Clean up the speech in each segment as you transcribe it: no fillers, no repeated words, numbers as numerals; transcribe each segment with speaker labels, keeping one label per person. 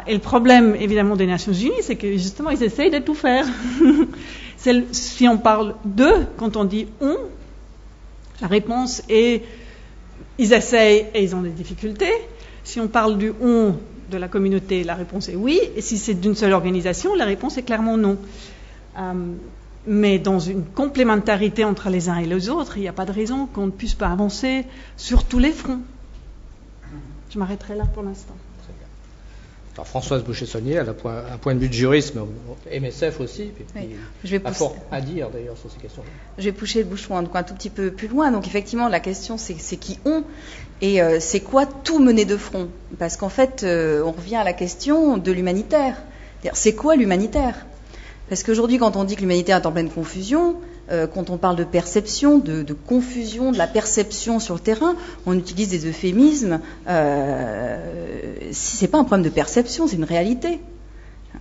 Speaker 1: Et le problème, évidemment, des Nations Unies, c'est que justement, ils essayent de tout faire. Si on parle d'eux, quand on dit « on », la réponse est « ils essayent et ils ont des difficultés ». Si on parle du « on » de la communauté, la réponse est « oui ». Et si c'est d'une seule organisation, la réponse est clairement « non ». Mais dans une complémentarité entre les uns et les autres, il n'y a pas de raison qu'on ne puisse pas avancer sur tous les fronts. Je m'arrêterai là pour l'instant.
Speaker 2: Alors Françoise Boucher-Saulnier, elle a un point de vue de juriste, mais MSF aussi, puis a fort à dire d'ailleurs sur ces questions-là.
Speaker 3: Je vais pousser le bouchon un tout petit peu plus loin. Donc effectivement, la question c'est qui ont et c'est quoi tout mener de front. Parce qu'en fait, on revient à la question de l'humanitaire. C'est quoi l'humanitaire ? Parce qu'aujourd'hui, quand on dit que l'humanitaire est en pleine confusion, quand on parle de perception, de confusion, de la perception sur le terrain, on utilise des euphémismes. C'est pas un problème de perception, c'est une réalité.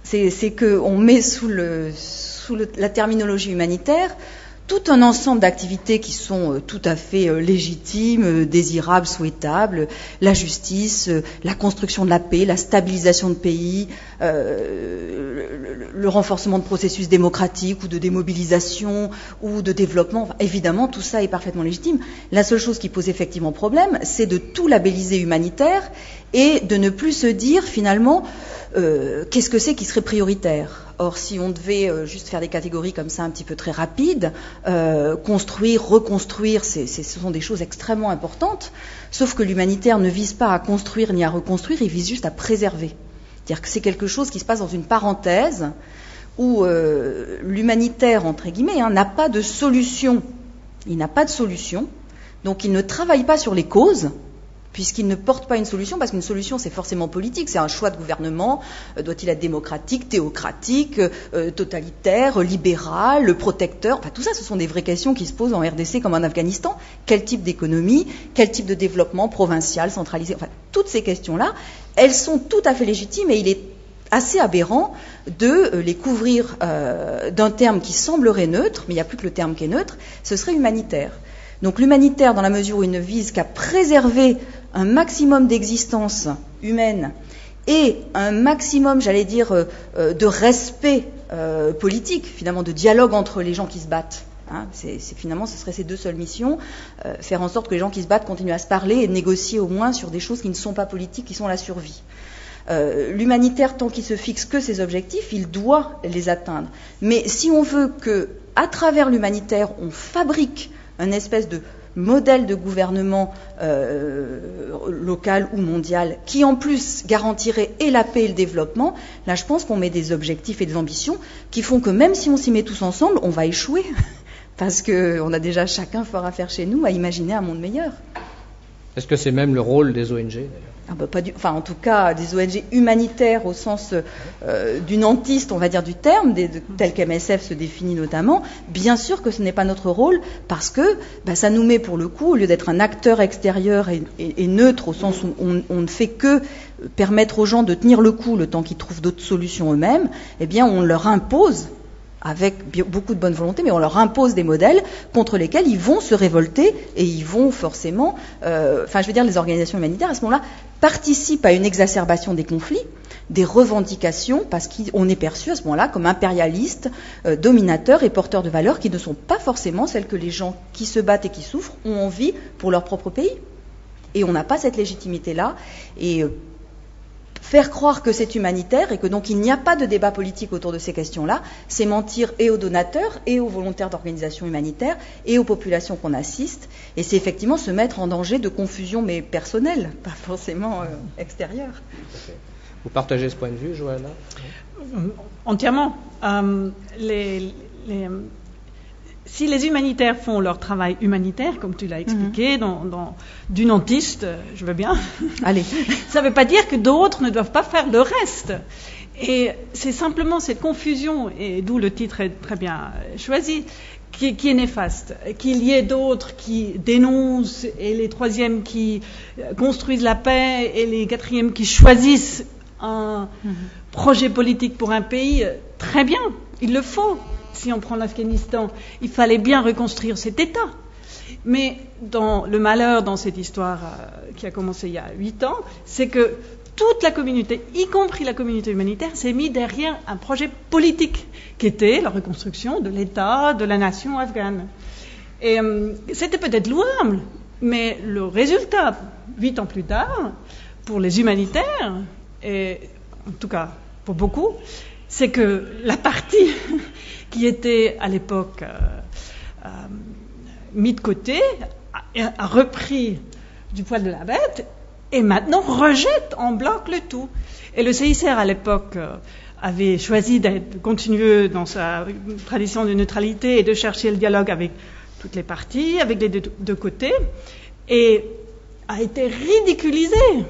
Speaker 3: C'est qu'on met sous la terminologie humanitaire tout un ensemble d'activités qui sont tout à fait légitimes, désirables, souhaitables, la justice, la construction de la paix, la stabilisation de pays, le renforcement de processus démocratiques ou de démobilisation ou de développement. Enfin, évidemment, tout ça est parfaitement légitime. La seule chose qui pose effectivement problème, c'est de tout labelliser humanitaire et de ne plus se dire finalement qu'est-ce que c'est qui serait prioritaire. Or, si on devait juste faire des catégories comme ça un petit peu très rapides, construire, reconstruire, ce sont des choses extrêmement importantes, sauf que l'humanitaire ne vise pas à construire ni à reconstruire, il vise juste à préserver. C'est-à-dire que c'est quelque chose qui se passe dans une parenthèse où l'humanitaire, entre guillemets, n'a pas de solution. Il n'a pas de solution, donc il ne travaille pas sur les causes, puisqu'il ne porte pas une solution, parce qu'une solution, c'est forcément politique, c'est un choix de gouvernement, doit-il être démocratique, théocratique, totalitaire, libéral, protecteur, enfin tout ça, ce sont des vraies questions qui se posent en RDC comme en Afghanistan. Quel type d'économie, quel type de développement provincial, centralisé, enfin toutes ces questions-là, elles sont tout à fait légitimes et il est assez aberrant de les couvrir d'un terme qui semblerait neutre, mais il n'y a plus que le terme qui est neutre, ce serait humanitaire. Donc l'humanitaire, dans la mesure où il ne vise qu'à préserver un maximum d'existence humaine et un maximum, j'allais dire, de respect politique, finalement, de dialogue entre les gens qui se battent. Finalement, ce seraient ces deux seules missions, faire en sorte que les gens qui se battent continuent à se parler et négocier au moins sur des choses qui ne sont pas politiques, qui sont la survie. L'humanitaire, tant qu'il se fixe que ses objectifs, il doit les atteindre. Mais si on veut que, à travers l'humanitaire, on fabrique un espèce de modèle de gouvernement local ou mondial qui en plus garantirait et la paix et le développement, là je pense qu'on met des objectifs et des ambitions qui font que même si on s'y met tous ensemble, on va échouer parce qu'on a déjà chacun fort à faire chez nous à imaginer un monde meilleur.
Speaker 2: Est-ce que c'est même le rôle des ONG d'ailleurs ?
Speaker 3: En tout cas, des ONG humanitaires au sens du nantiste, on va dire, du terme, tel qu'MSF se définit notamment, bien sûr que ce n'est pas notre rôle, parce que ça nous met pour le coup, au lieu d'être un acteur extérieur et neutre, au sens où on ne fait que permettre aux gens de tenir le coup le temps qu'ils trouvent d'autres solutions eux-mêmes, eh bien on leur impose, avec beaucoup de bonne volonté, mais on leur impose des modèles contre lesquels ils vont se révolter et ils vont forcément, les organisations humanitaires à ce moment-là participent à une exacerbation des conflits, des revendications, parce qu'on est perçu à ce moment-là comme impérialiste, dominateur et porteur de valeurs qui ne sont pas forcément celles que les gens qui se battent et qui souffrent ont envie pour leur propre pays. Et on n'a pas cette légitimité-là. Et faire croire que c'est humanitaire et que donc il n'y a pas de débat politique autour de ces questions-là, c'est mentir et aux donateurs et aux volontaires d'organisations humanitaires et aux populations qu'on assiste, et c'est effectivement se mettre en danger de confusion, mais personnelle, pas forcément extérieure.
Speaker 2: Vous partagez ce point de vue, Johanna ?
Speaker 1: Entièrement. Si les humanitaires font leur travail humanitaire, comme tu l'as expliqué, du nantiste, je veux bien.
Speaker 3: Allez.
Speaker 1: Ça ne veut pas dire que d'autres ne doivent pas faire le reste. Et c'est simplement cette confusion, et d'où le titre est très bien choisi, qui est néfaste. Qu'il y ait d'autres qui dénoncent, et les troisièmes qui construisent la paix, et les quatrièmes qui choisissent un projet politique pour un pays, très bien, il le faut. Si on prend l'Afghanistan, il fallait bien reconstruire cet État. Mais le malheur dans cette histoire qui a commencé il y a 8 ans, c'est que toute la communauté, y compris la communauté humanitaire, s'est mise derrière un projet politique qui était la reconstruction de l'État, de la nation afghane. Et c'était peut-être louable, mais le résultat, 8 ans plus tard, pour les humanitaires, et en tout cas pour beaucoup, c'est que la partie qui était à l'époque mise de côté a repris du poil de la bête et maintenant rejette en bloc le tout. Et le CICR à l'époque avait choisi de continuer dans sa tradition de neutralité et de chercher le dialogue avec toutes les parties, avec les deux côtés, et a été ridiculisé,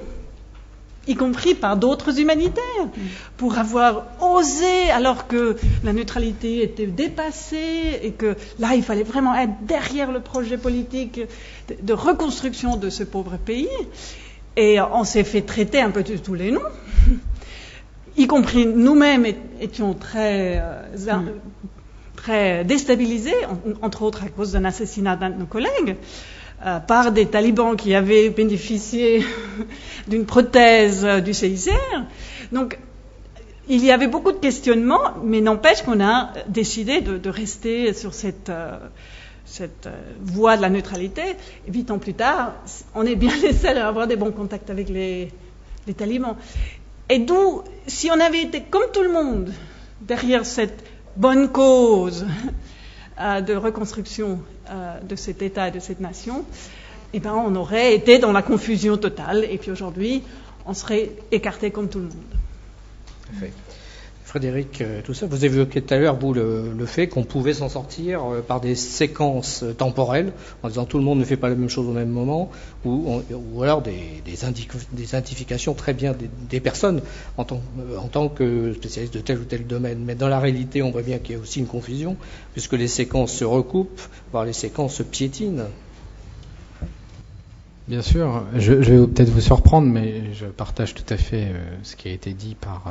Speaker 1: y compris par d'autres humanitaires, pour avoir osé, alors que la neutralité était dépassée et que là, il fallait vraiment être derrière le projet politique de reconstruction de ce pauvre pays. Et on s'est fait traiter un peu de tous les noms, y compris nous-mêmes étions très déstabilisés, entre autres à cause d'un assassinat d'un de nos collègues, par des talibans qui avaient bénéficié d'une prothèse du CICR. Donc, il y avait beaucoup de questionnements, mais n'empêche qu'on a décidé de rester sur cette voie de la neutralité. Et 8 ans plus tard, on est bien les seuls à avoir des bons contacts avec les talibans. Et d'où, si on avait été comme tout le monde derrière cette bonne cause de reconstruction de cet État et de cette nation, eh ben on aurait été dans la confusion totale et puis aujourd'hui, on serait écarté comme tout le monde.
Speaker 2: Parfait. Frédéric, tout ça, vous évoquiez tout à l'heure, vous, le fait qu'on pouvait s'en sortir par des séquences temporelles, en disant tout le monde ne fait pas la même chose au même moment, ou alors des identifications très bien des personnes en tant que spécialistes de tel ou tel domaine. Mais dans la réalité, on voit bien qu'il y a aussi une confusion, puisque les séquences se recoupent, voire les séquences se piétinent.
Speaker 4: Bien sûr, je vais peut-être vous surprendre, mais je partage tout à fait ce qui a été dit par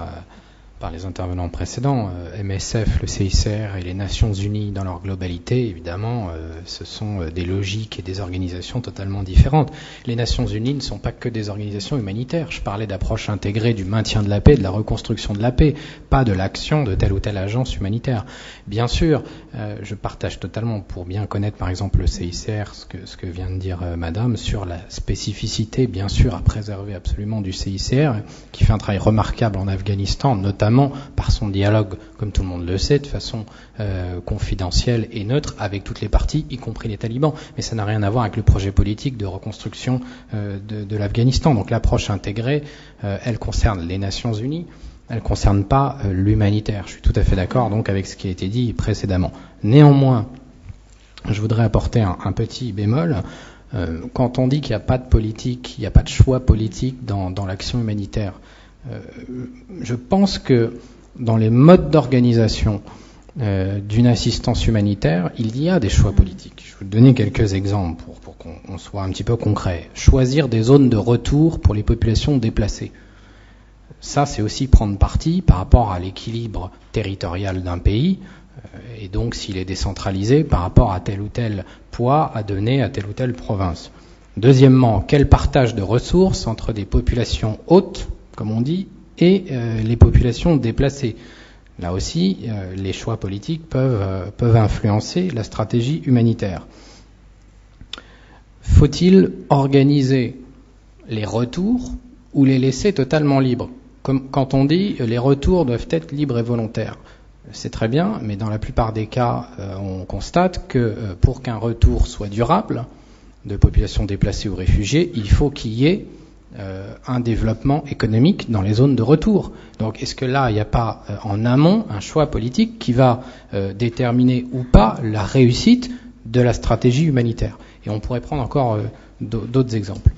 Speaker 4: les intervenants précédents. MSF, le CICR et les Nations Unies dans leur globalité, évidemment, ce sont des logiques et des organisations totalement différentes. Les Nations Unies ne sont pas que des organisations humanitaires. Je parlais d'approche intégrée du maintien de la paix, de la reconstruction de la paix, pas de l'action de telle ou telle agence humanitaire. Bien sûr, je partage totalement, pour bien connaître par exemple le CICR, ce que vient de dire Madame, sur la spécificité, bien sûr, à préserver absolument du CICR, qui fait un travail remarquable en Afghanistan, notamment par son dialogue, comme tout le monde le sait, de façon confidentielle et neutre avec toutes les parties, y compris les talibans. Mais ça n'a rien à voir avec le projet politique de reconstruction de l'Afghanistan. Donc l'approche intégrée, elle concerne les Nations Unies, elle ne concerne pas l'humanitaire. Je suis tout à fait d'accord donc avec ce qui a été dit précédemment. Néanmoins, je voudrais apporter un petit bémol. Quand on dit qu'il n'y a pas de politique, il n'y a pas de choix politique dans l'action humanitaire, je pense que dans les modes d'organisation d'une assistance humanitaire, il y a des choix politiques. Je vais vous donner quelques exemples pour qu'on soit un petit peu concret. Choisir des zones de retour pour les populations déplacées. Ça, c'est aussi prendre parti par rapport à l'équilibre territorial d'un pays, et donc s'il est décentralisé par rapport à tel ou tel poids à donner à telle ou telle province. Deuxièmement, quel partage de ressources entre des populations hautes, comme on dit, et les populations déplacées. Là aussi, les choix politiques peuvent influencer la stratégie humanitaire. Faut-il organiser les retours ou les laisser totalement libres ? Comme quand on dit les retours doivent être libres et volontaires. C'est très bien, mais dans la plupart des cas, on constate que pour qu'un retour soit durable de populations déplacées ou réfugiées, il faut qu'il y ait un développement économique dans les zones de retour. Donc est-ce que là, il n'y a pas en amont un choix politique qui va déterminer ou pas la réussite de la stratégie humanitaire ? Et on pourrait prendre encore d'autres exemples.